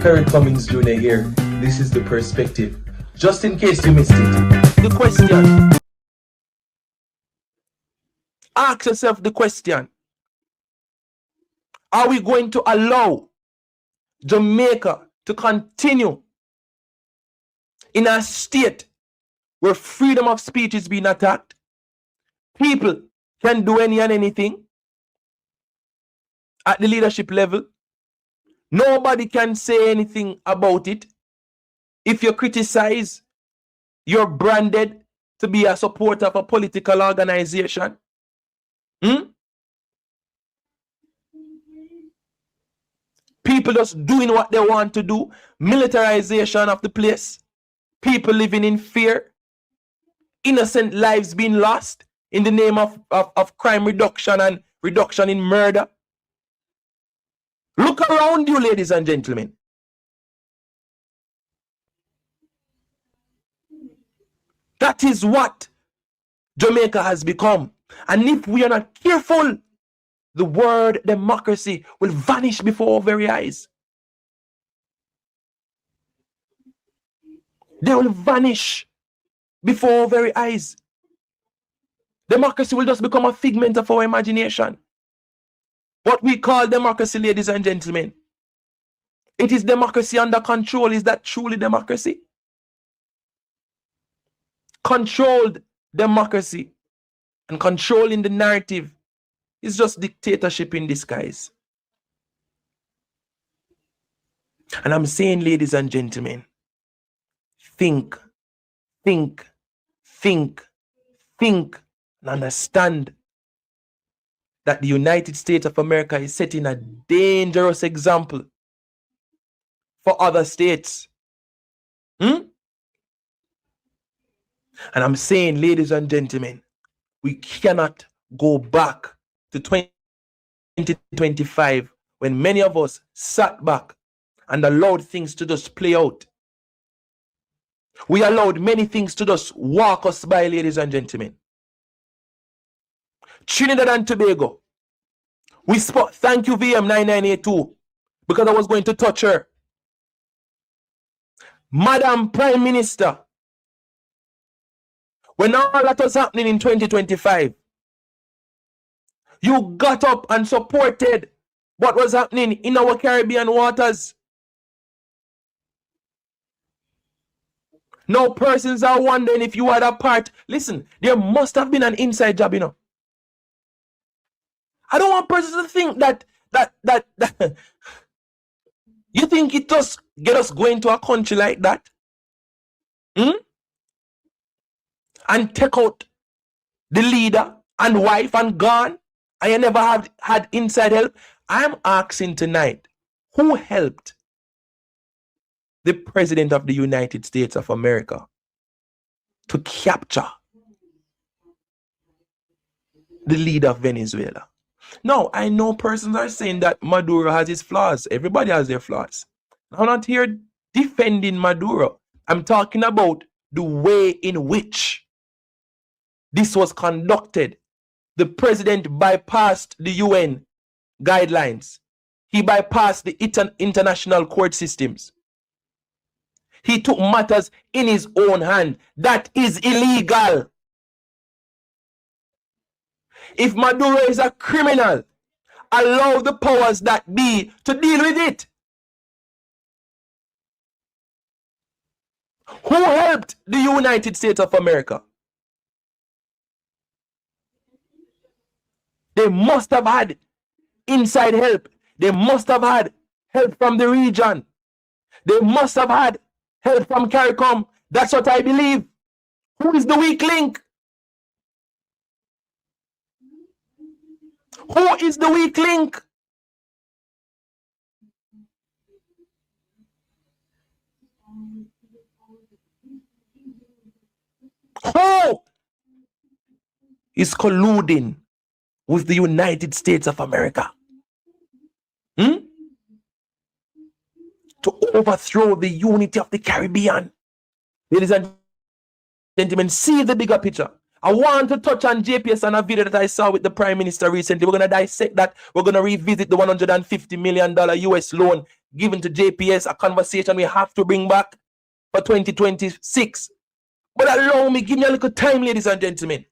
Perry Cummings Jr. here. This is The Perspective. Just in case you missed it. The question. Ask yourself the question. Are we going to allow Jamaica to continue in a state where freedom of speech is being attacked? People can do any and anything at the leadership level. Nobody can say anything about it. If you criticize, you're branded to be a supporter of a political organization. People just doing what they want to do. Militarization of the place. People living in fear. Innocent lives being lost in the name of crime reduction and reduction in murder. Look around you, ladies and gentlemen. That is what Jamaica has become. And if we are not careful, the word democracy will vanish before our very eyes. They will vanish before our very eyes. Democracy will just become a figment of our imagination. What we call democracy, ladies and gentlemen, it is democracy under control. Is that truly democracy? Controlled democracy and controlling the narrative is just dictatorship in disguise. And I'm saying, ladies and gentlemen, think, and understand that the United States of America is setting a dangerous example for other states. And I'm saying, ladies and gentlemen, we cannot go back to 2025 when many of us sat back and allowed things to just play out. We allowed many things to just walk us by, ladies and gentlemen. Trinidad and Tobago. We spoke, thank you VM 9982, because I was going to touch her. Madam Prime Minister, when all that was happening in 2025, you got up and supported what was happening in our Caribbean waters. Now persons are wondering if you had a part. Listen, there must have been an inside job, you know. I don't want persons to think that you think it just get us going to a country like that. And take out the leader and wife and gone, and you never have had inside help. I'm asking tonight, who helped the President of the United States of America to capture the leader of Venezuela? Now, I know persons are saying that Maduro has his flaws. Everybody has their flaws. I'm not here defending Maduro. I'm talking about the way in which this was conducted. The president bypassed the UN guidelines. He bypassed the international court systems. He took matters in his own hand. That is illegal. If Maduro is a criminal, allow the powers that be to deal with it. Who helped the United States of America? They must have had inside help. They must have had help from the region. They must have had help from CARICOM. That's what I believe. Who is the weak link? Who is the weak link? Who is colluding with the United States of America to overthrow the unity of the Caribbean? Ladies and gentlemen, see the bigger picture. I want to touch on JPS and a video that I saw with the Prime Minister recently. We're going to dissect that. We're going to revisit the $150 million US loan given to JPS, a conversation we have to bring back for 2026. But allow me, give me a little time, ladies and gentlemen.